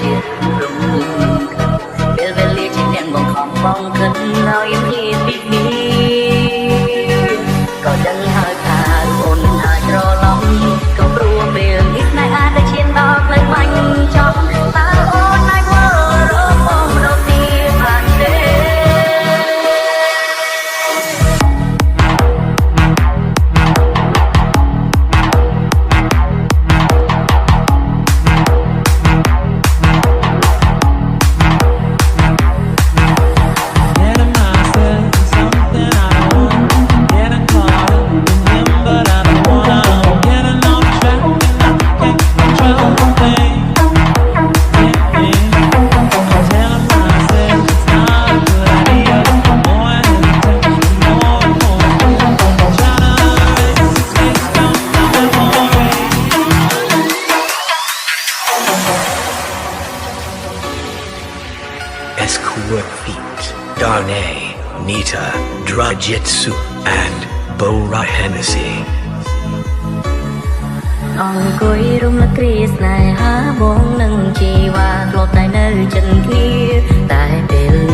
ជារឿងពេលវេលាជាអ្នកបងខំបងគិតឲ្យមានពីក៏ដឹងហើយថាអូនអាចច្រឡំក៏ព្រោះពេលនេះស្នេហ៍អាចឈានដល់ផ្លូវបាញ់ចប់តើអូនអាចមើលរកបងរកទីបានទេ Escort Feet, Darnay, Nita, Drajitsu, and Bora Hennessy. អង្គុយរំលឹកគ្រាស្នេហាបងនឹងជីវ៉ាធ្លាប់តែនៅចិនគ្នាតែពេល